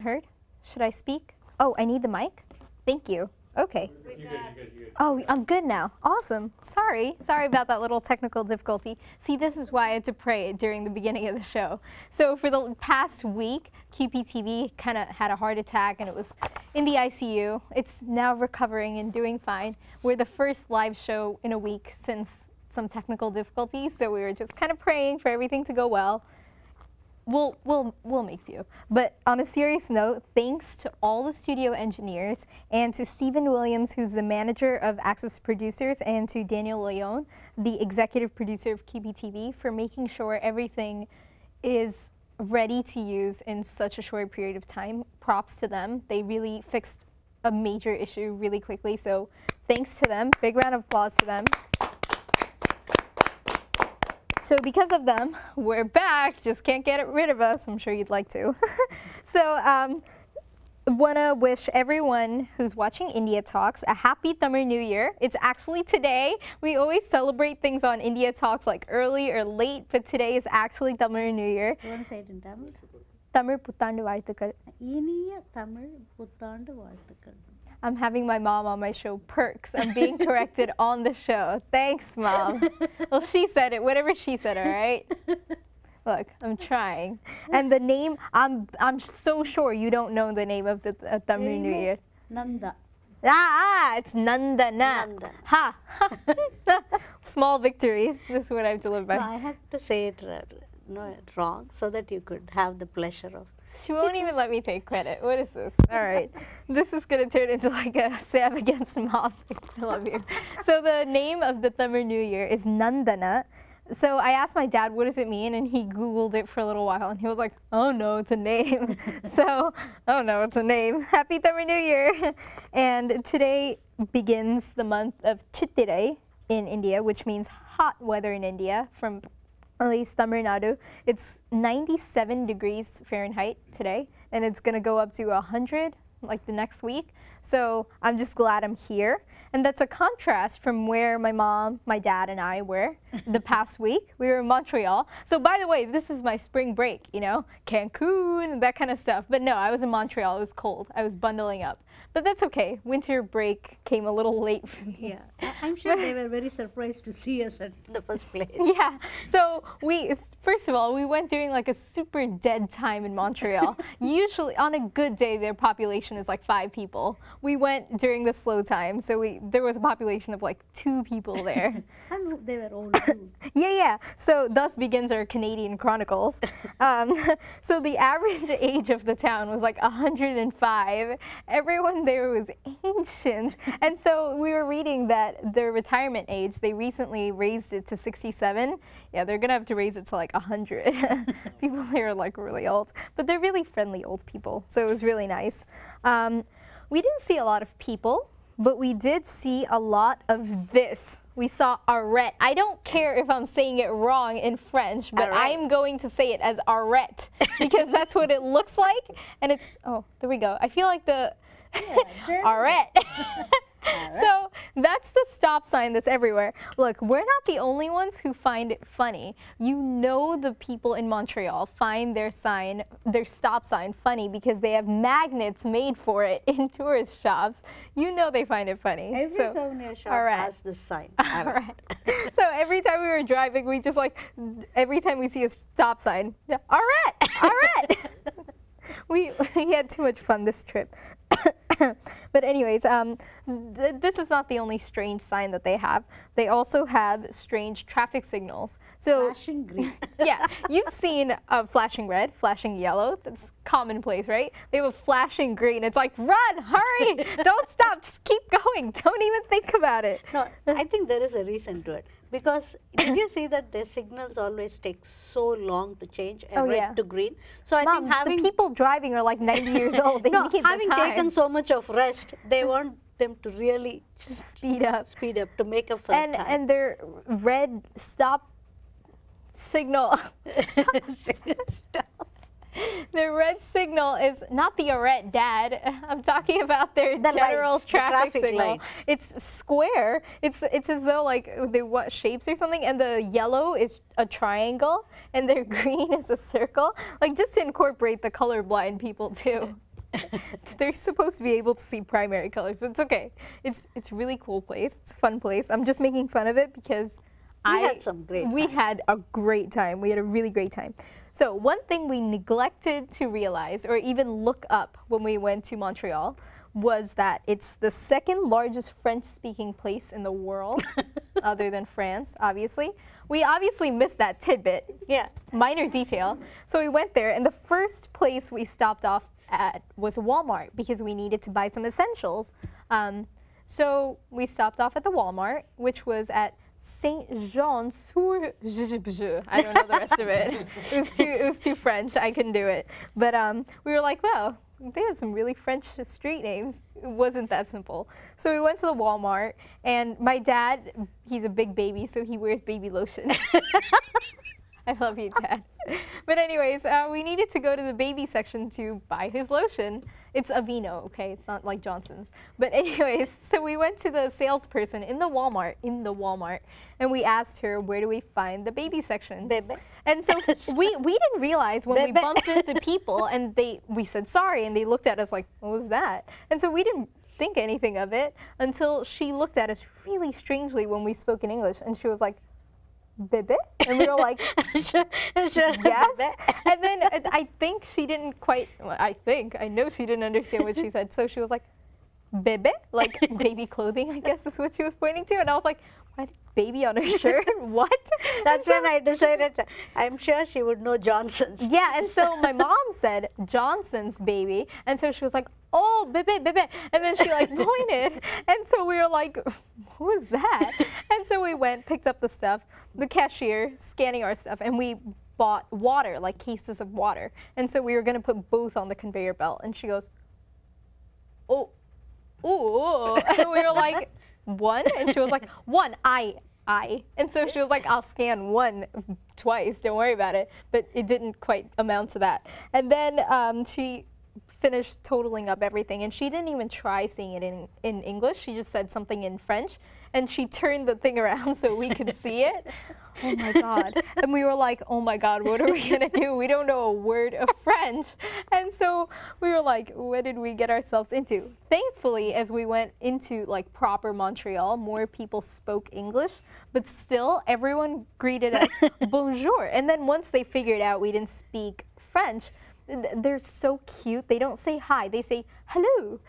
Heard? Should I speak? Oh, I need the mic? Thank you. Okay. You're good. Oh, I'm good now. Awesome. Sorry about that little technical difficulty. See, this is why I had to pray during the beginning of the show. So for the past week, QPTV kind of had a heart attack and it was in the ICU. It's now recovering and doing fine. We're the first live show in a week since some technical difficulties, so we were just kind of praying for everything to go well. We'll make do. But on a serious note, thanks to all the studio engineers and to Stephen Williams, who's the manager of Access Producers, and to Daniel Leon, the executive producer of QPTV, for making sure everything is ready to use in such a short period of time. Props to them. They really fixed a major issue really quickly, so thanks to them. Big round of applause to them. So because of them, we're back, just can't get rid of us. I'm sure you'd like to. So want to wish everyone who's watching India Talks a happy Tamil New Year. It's actually today. We always celebrate things on India Talks like early or late, but today is actually Tamil New Year. You want to say it in Tamil? Tamil Puthandu Vazhuttukal. Iniya Tamil Puthandu Vazhuttukal. I'm having my mom on my show, Perks. I'm being corrected on the show. Thanks, Mom. Well, she said it, whatever she said, all right? Look, I'm trying. And the name, I'm so sure you don't know the name of the Tamil New Year. Nanda. It's Nandana. Nanda. Ha! Small victories. This is what I've delivered by. No, I have to say it wrong so that you could have the pleasure of. She won't even let me take credit. What is this? All right. This is going to turn into like a Sam against Mom. I love you. So the name of the Tamil New Year is Nandana. So I asked my dad, what does it mean? And he Googled it for a little while. And he was like, oh, no, it's a name. So, oh, no, it's a name. Happy Tamil New Year. And today begins the month of Chittirai in India, which means hot weather in India, from at least Tamil Nadu. It's 97 degrees Fahrenheit today, and it's going to go up to 100 like the next week. So I'm just glad I'm here. And that's a contrast from where my mom, my dad, and I were the past week. We were in Montreal. So by the way, this is my spring break, you know, Cancun, that kind of stuff. But no, I was in Montreal. It was cold. I was bundling up. But that's okay. Winter break came a little late for me. Yeah, I'm sure they were very surprised to see us in the first place. Yeah. So first of all, we went during like a super dead time in Montreal. Usually on a good day, their population is like 5 people. We went during the slow time, so there was a population of like 2 people there. And they were old too. Yeah. So thus begins our Canadian Chronicles. So the average age of the town was like 105. Everyone there was ancient. And so we were reading that their retirement age, they recently raised it to 67. Yeah, they're going to have to raise it to like 100. People there are like really old. But they're really friendly old people. So it was really nice. We didn't see a lot of people, but we did see a lot of this. We saw arrête. I don't care if I'm saying it wrong in French, but I'm going to say it as arrête because that's what it looks like. And it's, oh, there we go. I feel like the arrête. So that's the stop sign that's everywhere. Look, we're not the only ones who find it funny. You know the people in Montreal find their stop sign funny because they have magnets made for it in tourist shops. You know they find it funny. Every souvenir shop has this sign. Alright. So every time we were driving, we just like, every time we see a stop sign, arrête. We had too much fun this trip. But anyways, this is not the only strange sign that they have. They also have strange traffic signals. So Flashing green. yeah, you've seen flashing red, flashing yellow. That's commonplace, right? They have a flashing green. It's like, run, hurry, don't stop, just keep going. Don't even think about it. No, I think there is a reason to it. Because did you see that their signals always take so long to change red to green? So I Mom, think the people driving are like 90 years old. They need the having time. taken so much of rest, they want them to really just speed up to make up for the time. And their red stop signal. Stop. The red signal is not the arrête, Dad. I'm talking about their general traffic signal. Lights. It's square. It's as though like they what shapes or something, and the yellow is a triangle, and their green is a circle. Like just to incorporate the colorblind people too. They're supposed to be able to see primary colors, but it's okay. It's a really cool place. It's a fun place. I'm just making fun of it because we had a great time. We had a really great time. So one thing we neglected to realize or even look up when we went to Montreal was that it's the second largest French-speaking place in the world, other than France, obviously. We obviously missed that tidbit. Yeah. Minor detail. So we went there, and the first place we stopped off at was Walmart because we needed to buy some essentials. So we stopped off at the Walmart, which was at Saint-Jean-sur... I don't know the rest of it. It was too French. I couldn't do it. But we were like, wow, they have some really French street names. It wasn't that simple. So we went to the Walmart, and my dad, he's a big baby, so he wears baby lotion. I love you, Dad. But anyways, we needed to go to the baby section to buy his lotion. It's Aveeno, okay? It's not like Johnson's. But anyways, so we went to the salesperson in the Walmart, and we asked her, where do we find the baby section? Bebe. And so we didn't realize when we bumped into people and we said sorry, and they looked at us like, what was that? And so we didn't think anything of it until she looked at us really strangely when we spoke in English, and she was like, Bebe? And we were like, sure, yes. And then I think she didn't quite, well, I know she didn't understand what she said. So she was like, Bebe? Like baby clothing, I guess is what she was pointing to. And I was like, what? Baby on her shirt? What? That's when I decided, I'm sure she would know Johnson's. Yeah, and so my mom said, Johnson's baby. And so she was like, oh, Bebe, Bebe. And then she like pointed. And so we were like, who is that? And so we went, picked up the stuff, the cashier scanning our stuff, and we bought water, like cases of water. And so we were going to put both on the conveyor belt. And she goes, oh, ooh. And we were like, one? And she was like, one, I. And so she was like, I'll scan one twice, don't worry about it. But it didn't quite amount to that. And then she finished totaling up everything, and she didn't even try saying it in English. She just said something in French, and she turned the thing around so we could see it. Oh my God. And we were like, oh my God, what are we gonna do? We don't know a word of French. And so we were like, what did we get ourselves into? Thankfully, as we went into like proper Montreal, more people spoke English, but still everyone greeted us bonjour. And then once they figured out we didn't speak French, they're so cute. They don't say hi. They say hello.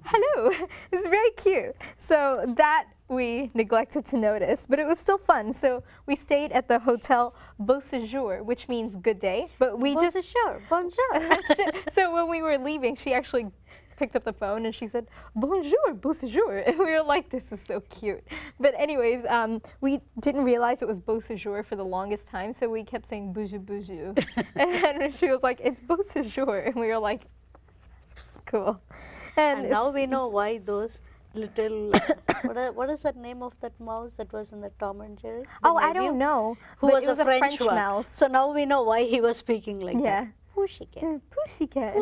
Hello. It's very cute. So that we neglected to notice, but it was still fun. So we stayed at the Hotel Beau Séjour, which means good day. But we Bonjour. So when we were leaving, she actually picked up the phone and she said, bonjour, beau séjour. And we were like, this is so cute. But anyways, we didn't realize it was beau séjour for the longest time, so we kept saying bonjour, bonjour. And she was like, it's beau séjour. And we were like, cool. And now we know why those little, what is that name of that mouse that was in the Tom and Jerry? Oh, I don't know. Who was a French mouse. So now we know why he was speaking like that. Pussycat. Pussycat.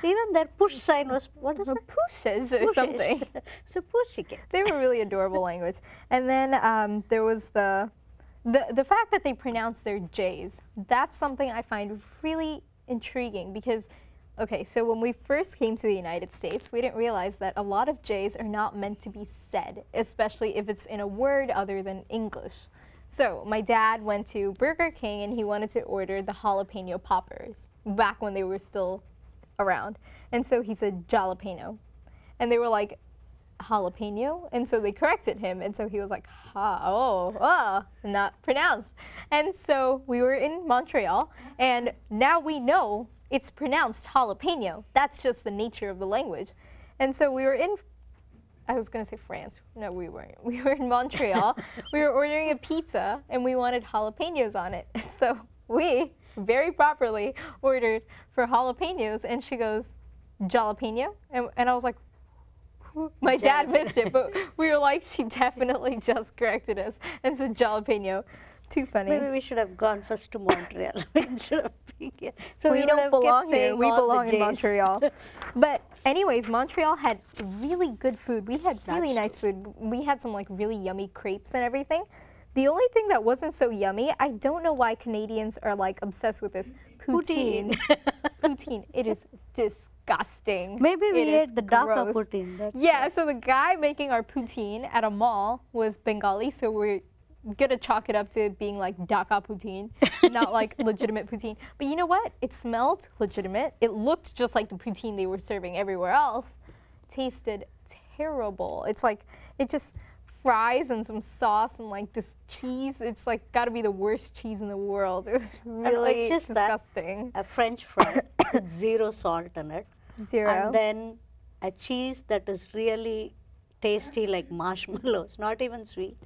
Even that push sign was, what is it? Pushes or something. So pussycat. They were really adorable language. And then there was the fact that they pronounce their J's. That's something I find really intriguing because, okay, so when we first came to the United States, we didn't realize that a lot of J's are not meant to be said, especially if it's in a word other than English. So my dad went to Burger King and he wanted to order the jalapeno poppers back when they were still around. And so he said jalapeno. And they were like, jalapeno? And so they corrected him. And so he was like, not pronounced. And so we were in Montreal, and now we know it's pronounced jalapeno. That's just the nature of the language. And so we were in, I was going to say France. No, we weren't. We were in Montreal. We were ordering a pizza, and we wanted jalapenos on it. So we very properly ordered for jalapenos, and she goes, jalapeno? And I was like, my dad missed it, but we were like, she definitely just corrected us and said jalapeno. Too funny. Maybe we should have gone first to Montreal instead of being here. So we don't belong here. We belong in Montreal. But anyways, Montreal had really good food. We had really nice food. We had some like really yummy crepes and everything. The only thing that wasn't so yummy, I don't know why Canadians are like obsessed with this poutine. Poutine. It is disgusting. disgusting. Maybe we It is ate the Dhaka gross. poutine. That's Yeah, right. so the guy making our poutine at a mall was Bengali, so we're gonna chalk it up to being like Dhaka poutine, not like legitimate poutine. But you know what? It smelled legitimate. It looked just like the poutine they were serving everywhere else. Tasted terrible. It's like, it just fries and some sauce and like this cheese. It's like gotta be the worst cheese in the world. It was really It's just disgusting. that a French fry with zero salt in it. Zero. And then a cheese that is really tasty like marshmallows, not even sweet.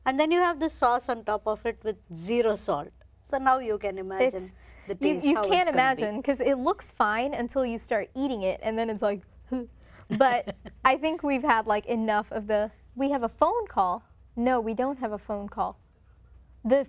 And then you have the sauce on top of it with zero salt. So now you can imagine the taste. You how it's can't gonna imagine because it looks fine until you start eating it and then it's like, but I think we've had like enough of the, we have a phone call. No, we don't have a phone call. The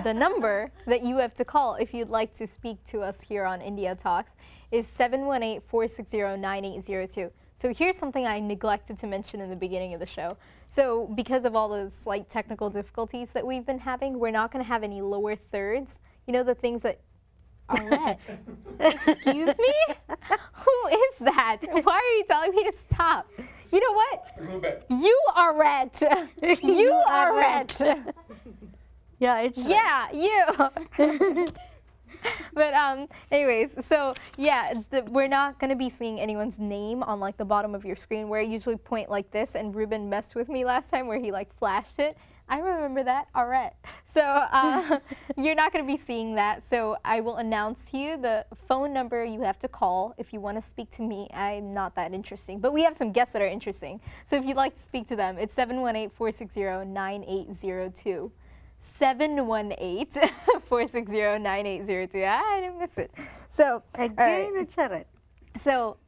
number that you have to call if you'd like to speak to us here on India Talks is 718-460-9802. So here's something I neglected to mention in the beginning of the show. So because of all those slight technical difficulties that we've been having, we're not going to have any lower thirds. You know, the things that are red. Excuse me? Who is that? Why are you telling me to stop? You know what? You are red. You are red. Yeah, it's Yeah, you. But anyways, so yeah, we're not going to be seeing anyone's name on like the bottom of your screen where I usually point like this, and Ruben messed with me last time where he like flashed it. I remember that. All right. So you're not going to be seeing that. So I will announce to you the phone number you have to call if you want to speak to me. I'm not that interesting, but we have some guests that are interesting. So if you'd like to speak to them, it's 718-460-9802. 718-460-9802. I didn't miss it. So again, it's a red. So,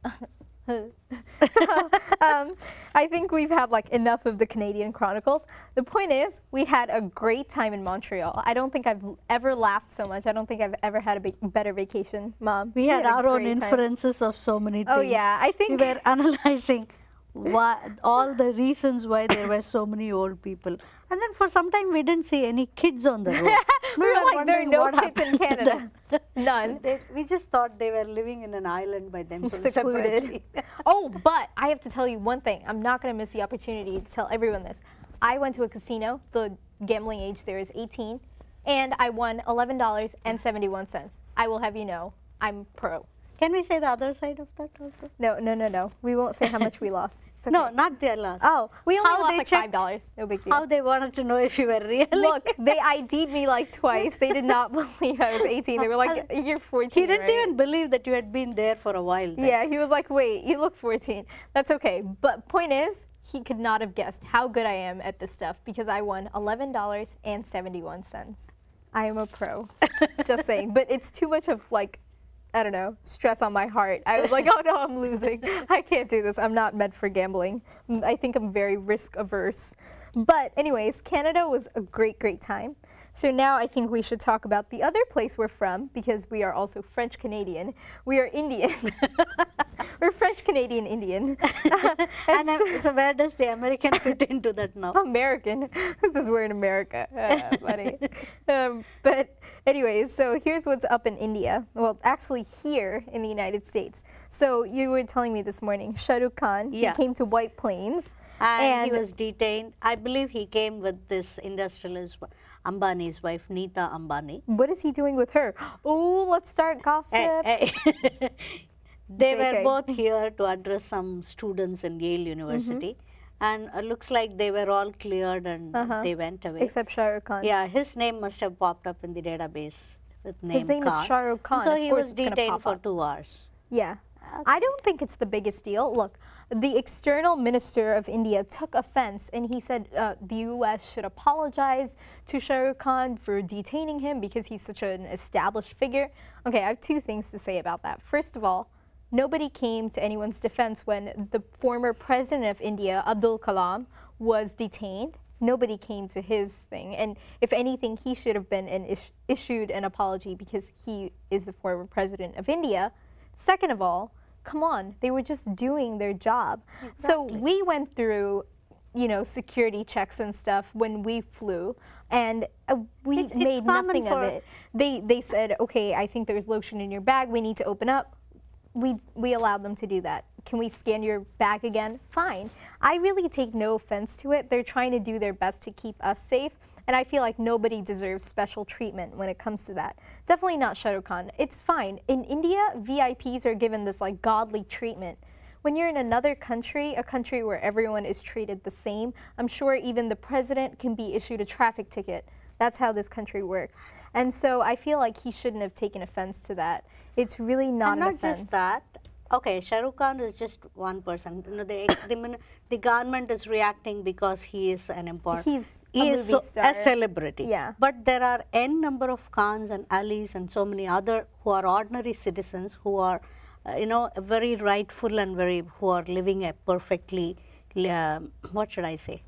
I think we've had like enough of the Canadian Chronicles. The point is, we had a great time in Montreal. I don't think I've ever laughed so much. I don't think I've ever had a better vacation, Mom. We had our own inferences of so many things. Oh yeah, I think we were analyzing all the reasons why there were so many old people. And then for some time we didn't see any kids on the road. We were like, there are no kids in Canada. None. We just thought they were living in an island by themselves. Secluded. Oh, but I have to tell you one thing. I'm not going to miss the opportunity to tell everyone this. I went to a casino. The gambling age there is 18. And I won $11.71. I will have you know, I'm pro. Can we say the other side of that also? No. We won't say how much we lost. It's okay. No, not their loss. Oh, we only lost like checked $5. No big deal. How they wanted to know if you were really. Look, they ID'd me like twice. They did not believe I was 18. They were like, you're 14, He didn't right? even believe that you had been there for a while. Then. Yeah, he was like, wait, you look 14. That's okay. But point is, he could not have guessed how good I am at this stuff because I won $11.71. I am a pro. Just saying. But it's too much of like, I don't know, stress on my heart. I was like, oh no, I'm losing. I can't do this. I'm not meant for gambling. I think I'm very risk averse. But anyways, Canada was a great, great time. So now I think we should talk about the other place we're from because we are also French Canadian. We are Indian. We're French Canadian Indian. So where does the American fit into that now? American? Who's this? We're in America. Funny. But anyways, so here's what's up in India. Well, actually here in the United States. So you were telling me this morning, Shah Rukh Khan, he came to White Plains. And he was detained. I believe he came with this industrialist, Ambani's wife, Neeta Ambani. What is he doing with her? Oh, let's start gossip. They were both here to address some students in Yale University. And it looks like they were all cleared and they went away. Except Shah Rukh Khan. Yeah, his name must have popped up in the database with name His name Khan. is Shah Rukh Khan. So he was detained for 2 hours. Yeah. I don't think it's the biggest deal. Look, the external minister of India took offense and he said the U.S. should apologize to Shah Rukh Khan for detaining him because he's such an established figure. Okay, I have 2 things to say about that. First of all, nobody came to anyone's defense when the former president of India, Abdul Kalam, was detained. Nobody came to his thing. And if anything, he should have been issued an apology because he is the former president of India. Second of all, come on, they were just doing their job. Exactly. So we went through, you know, security checks and stuff when we flew, and we made nothing of it. They said, okay, I think there's lotion in your bag, we need to open up. we allowed them to do that. Can we scan your bag again? Fine. I really take no offense to it. They're trying to do their best to keep us safe. And I feel like nobody deserves special treatment when it comes to that. Definitely not Shah Rukh Khan. It's fine. In India, VIPs are given this like godly treatment. When you're in another country, a country where everyone is treated the same, I'm sure even the president can be issued a traffic ticket. That's how this country works. And so I feel like he shouldn't have taken offense to that. It's really not an offense. Not just that. Okay, Shah Rukh Khan is just one person. You know, the government is reacting because he is an important. He is a celebrity. Yeah. But there are n number of Khans and Alis and so many other who are ordinary citizens who are, you know, very rightful and who are living a perfectly, what should I say,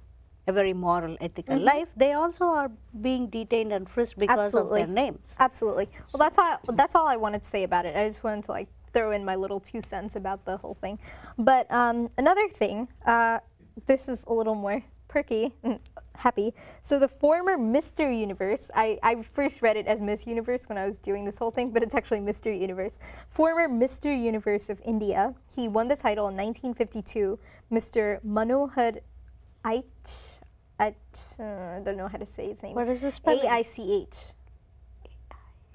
a very moral, ethical life. They also are being detained and frisked because of their names. Absolutely. Well, that's all I wanted to say about it. I just wanted to like throw in my little 2 cents about the whole thing. But another thing, this is a little more perky and happy. So the former Mr. Universe, I first read it as Miss Universe when I was doing this whole thing, but it's actually Mr. Universe. Former Mr. Universe of India. He won the title in 1952. Mr. Manohar Aich, I don't know how to say his name. What is the spelling? A-I-C-H.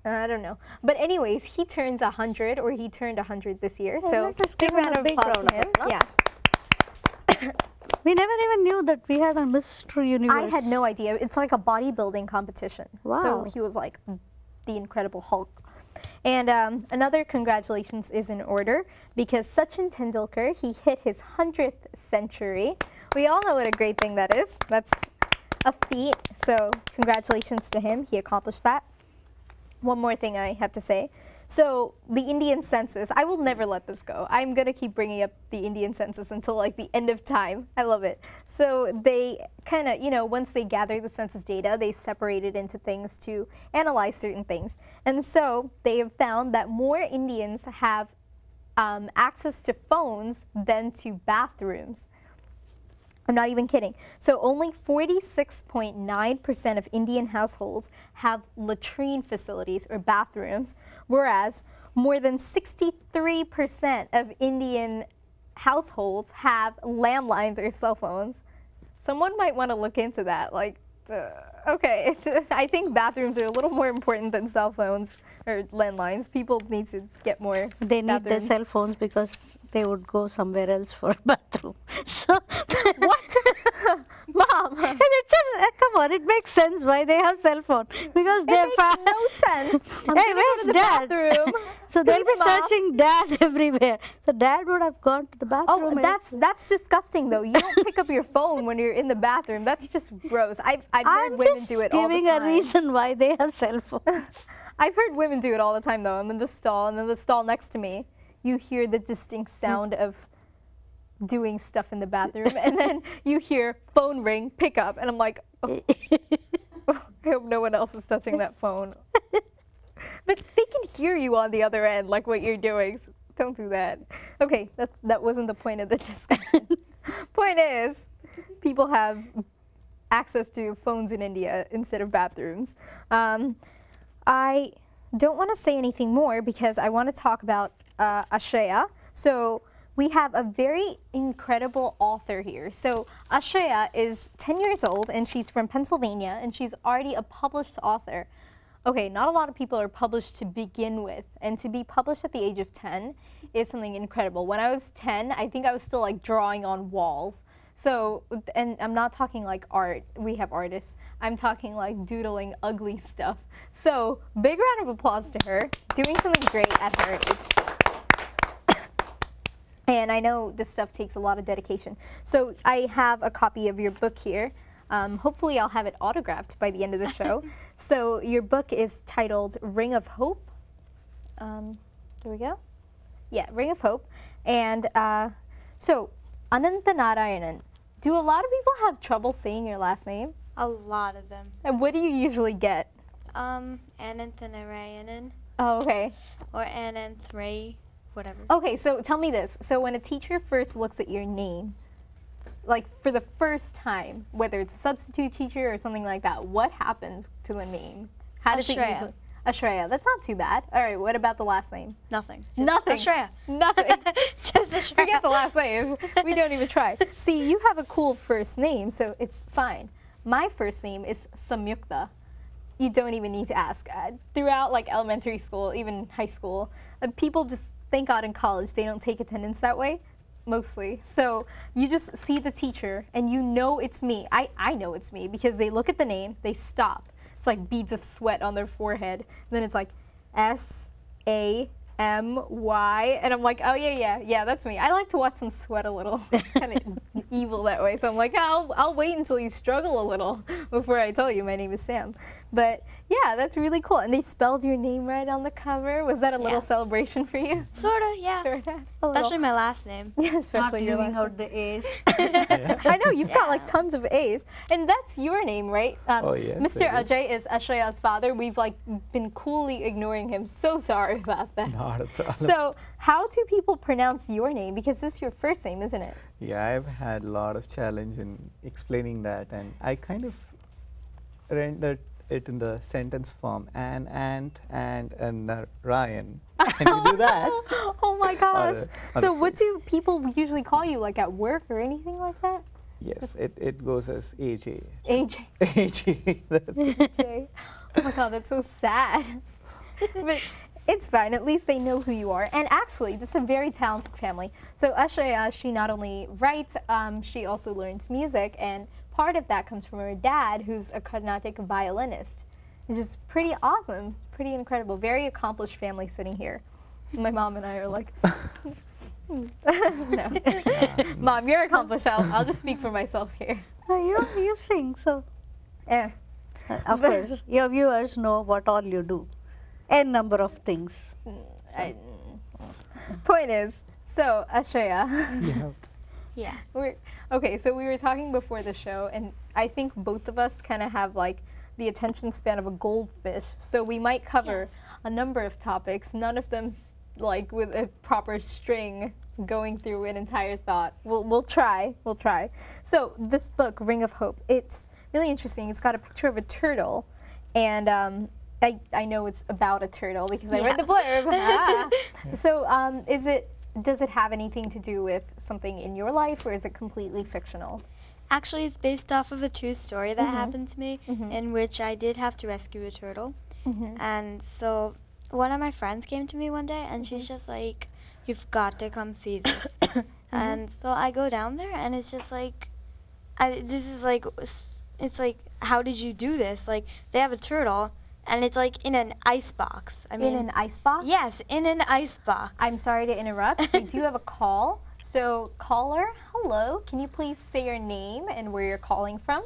I don't know. But anyways, he turns 100, or he turned 100 this year. Oh, so big round of applause to him. Yeah. We never even knew that we had a Mr. Universe. I had no idea. It's like a bodybuilding competition. Wow. So he was like the Incredible Hulk. And another congratulations is in order because Sachin Tendulkar, he hit his 100th century. We all know what a great thing that is. That's a feat. So congratulations to him. He accomplished that. One more thing I have to say. So the Indian census, I will never let this go. I'm going to keep bringing up the Indian census until like the end of time. I love it. So they kind of, you know, once they gather the census data, they separate it into things to analyze certain things. And so they have found that more Indians have access to phones than to bathrooms. I'm not even kidding. So only 46.9% of Indian households have latrine facilities or bathrooms, whereas more than 63% of Indian households have landlines or cell phones. Someone might want to look into that. Like, okay, I think bathrooms are a little more important than cell phones or landlines. People need to get more They need their cell phones because they would go somewhere else for a bathroom. So what? Mom! Come on, it makes sense why they have cell phone. Because it makes no sense. I'm hey, gonna go to the Dad? bathroom. So they'll be Mom. searching Dad everywhere. So Dad would have gone to the bathroom. Oh, that's disgusting though. You don't pick up your phone when you're in the bathroom. That's just gross. I've heard women do it all the time. I'm just giving a reason why they have cell phones. I've heard women do it all the time though. I'm in the stall, and then the stall next to me, you hear the distinct sound of doing stuff in the bathroom, and then you hear phone ring, pick up, and I'm like, oh. I hope no one else is touching that phone. But they can hear you on the other end, like what you're doing. So don't do that. Okay, that wasn't the point of the discussion. Point is, people have access to phones in India instead of bathrooms. I don't want to say anything more because I want to talk about Ashaya. So we have a very incredible author here. So Ashaya is 10 years old and she's from Pennsylvania and she's already a published author. Okay, not a lot of people are published to begin with, and to be published at the age of 10 is something incredible. When I was 10, I think I was still like drawing on walls. So, and I'm not talking like art, we have artists. I'm talking like doodling ugly stuff. So, big round of applause to her, doing something great at her age. And I know this stuff takes a lot of dedication. So I have a copy of your book here. Hopefully I'll have it autographed by the end of the show. So your book is titled Ring of Hope. There we go. Yeah, Ring of Hope. And so Ananta Narayanan, do a lot of people have trouble saying your last name? A lot of them. And what do you usually get? Ananta Narayanan. Oh, okay. Or Ananthray, whatever. Okay, so tell me this. So when a teacher first looks at your name, like for the first time, whether it's a substitute teacher or something like that, what happens to the name? How does it usually? Ashreya. That's not too bad. All right, what about the last name? Nothing. Just Nothing. Ashreya. Nothing. Just Ashreya. Forget the last name. We don't even try. See, you have a cool first name, so it's fine. My first name is Samyukta. You don't even need to ask. Throughout like elementary school, even high school, people just, thank God in college, they don't take attendance that way, mostly. So you just see the teacher and you know it's me. I know it's me because they look at the name, they stop. It's like beads of sweat on their forehead. And then it's like SAMY. And I'm like, oh yeah, that's me. I like to watch them sweat a little. Kind of evil that way. So I'm like, I'll wait until you struggle a little before I tell you my name is Sam. But yeah, that's really cool. And they spelled your name right on the cover. Was that a little celebration for you? Sort of, yeah. Sorta. Especially my last name. Yeah, Not especially your leaving last out the A's. I know, you've got like tons of A's. And that's your name, right? Oh, yes, Mr. it is. Ajay is Ashreya's father. We've like been coolly ignoring him. So sorry about that. Not a problem. So how do people pronounce your name? Because this is your first name, isn't it? Yeah, I've had a lot of challenge in explaining that, and I kind of rendered it in the sentence form: an ant and Ryan. Can you do that? Oh my gosh. on So a what do people usually call you, like at work or anything like that? Yes, it goes as AJ. AJ. AJ. That's it. AJ. Oh my god, that's so sad. But it's fine. At least they know who you are. And actually, this is a very talented family. So Ashreya, she not only writes, she also learns music, and part of that comes from her dad, who's a Carnatic violinist, which is pretty awesome, pretty incredible. Very accomplished family sitting here. My mom and I are like, no. Mom, you're accomplished. I'll just speak for myself here. You sing, so Yeah. of course your viewers know what all you do. N number of things. Point is, so Ashreya, Yeah. Yeah. so we were talking before the show, and I think both of us kind of have like the attention span of a goldfish. So we might cover a number of topics, none of them like with a proper string going through an entire thought. We'll try. So this book, Ring of Hope, it's really interesting. It's got a picture of a turtle, and I know it's about a turtle because I read the blurb. So does it have anything to do with something in your life, or is it completely fictional? Actually, it's based off of a true story that happened to me, in which I did have to rescue a turtle. And so one of my friends came to me one day, and she's just like, "You've got to come see this." And so I go down there, and it's just like, it's like, how did you do this? Like, they have a turtle, and it's like in an ice box. I mean, In an ice box? yes, in an ice box. I'm sorry to interrupt. We do have a call. So, caller, hello. Can you please say your name and where you're calling from?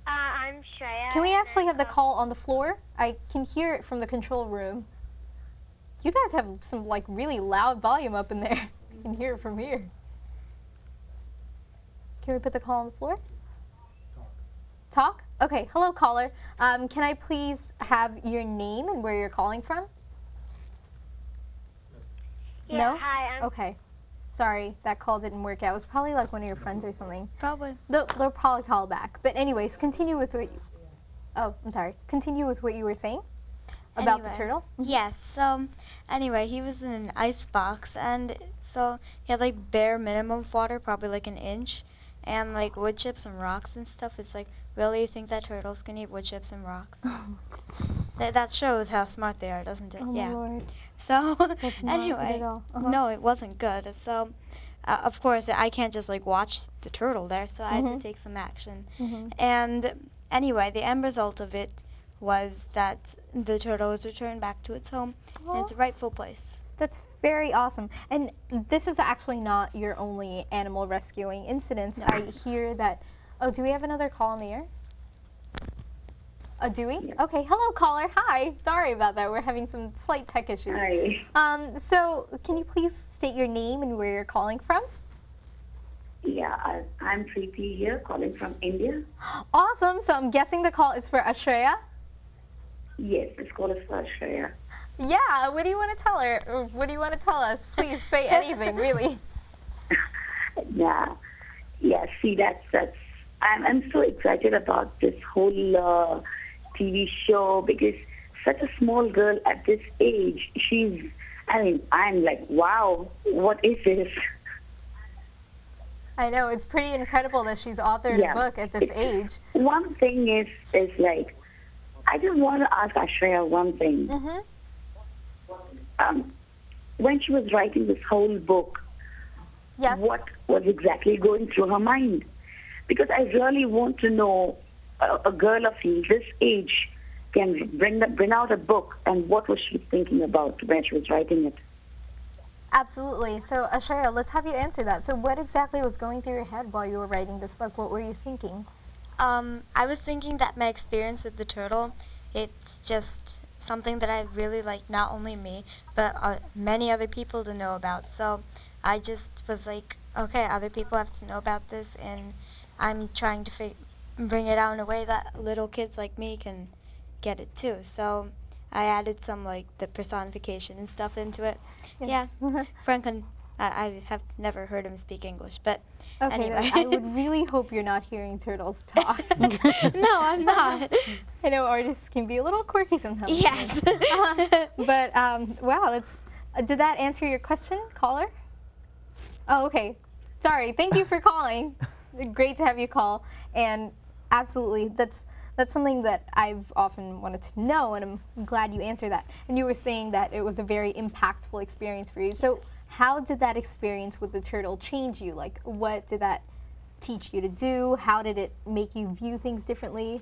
I'm Shreya. Can we and actually I'm have the call on the floor? I can hear it from the control room. You guys have some like really loud volume up in there. You can hear it from here. Can we put the call on the floor? Talk? Okay. Hello, caller. Can I please have your name and where you're calling from? Yeah, No? Hi, I'm Okay. Sorry, that call didn't work out. It was probably like one of your friends or something. Probably. They'll probably call back. But anyways, continue with what you... Oh, I'm sorry. Continue with what you were saying about the Anyway. turtle. Yes. So, anyway, he was in an ice box, and so he had like bare minimum of water, probably like an inch, and like wood chips and rocks and stuff. It's like, really, you think that turtles can eat wood chips and rocks? That shows how smart they are, doesn't it? Oh yeah. my lord. So, That's not good anyway, at all. Uh-huh. no, it wasn't good. So, of course, I can't just like watch the turtle there, so I had to take some action. And anyway, the end result of it was that the turtle was returned back to its home in its rightful place. That's very awesome. And this is actually not your only animal rescuing incident. No. I hear that... Oh, do we have another call on the air? Do we? Yeah. Okay. Hello, caller. Hi. Sorry about that. We're having some slight tech issues. Hi. So can you please state your name and where you're calling from? Yeah, I'm Preeti here, calling from India. Awesome. So I'm guessing the call is for Ashreya? Yes, this call is for Shreya. Yeah. What do you want to tell her? Or what do you want to tell us? Please say anything, really. Yeah, see, that's. I'm so excited about this whole TV show because such a small girl at this age, I'm like, wow, what is this? I know, it's pretty incredible that she's authored a book at this age. One thing is like, I just want to ask Ashreya one thing. When she was writing this whole book, what was exactly going through her mind? Because I really want to know, a girl of this age can bring out a book, and what was she thinking about when she was writing it? Absolutely. So, Ashreya, let's have you answer that. So what exactly was going through your head while you were writing this book? What were you thinking? I was thinking that my experience with the turtle, it's just something that I really like, not only me, but many other people to know about. So I just was like, okay, other people have to know about this, and I'm trying to bring it out in a way that little kids like me can get it too. So I added some like the personification and stuff into it. Yes. Yeah, Franklin, I have never heard him speak English, but okay, anyway. I would really hope you're not hearing turtles talk. No, I'm not. I know artists can be a little quirky sometimes. Yes. But wow, did that answer your question, caller? Oh, okay. Sorry. Thank you for calling. Great to have you call. And absolutely, that's something that I've often wanted to know, and I'm glad you answered that. And you were saying that it was a very impactful experience for you. So how did that experience with the turtle change you? Like, what did that teach you to do? How did it make you view things differently?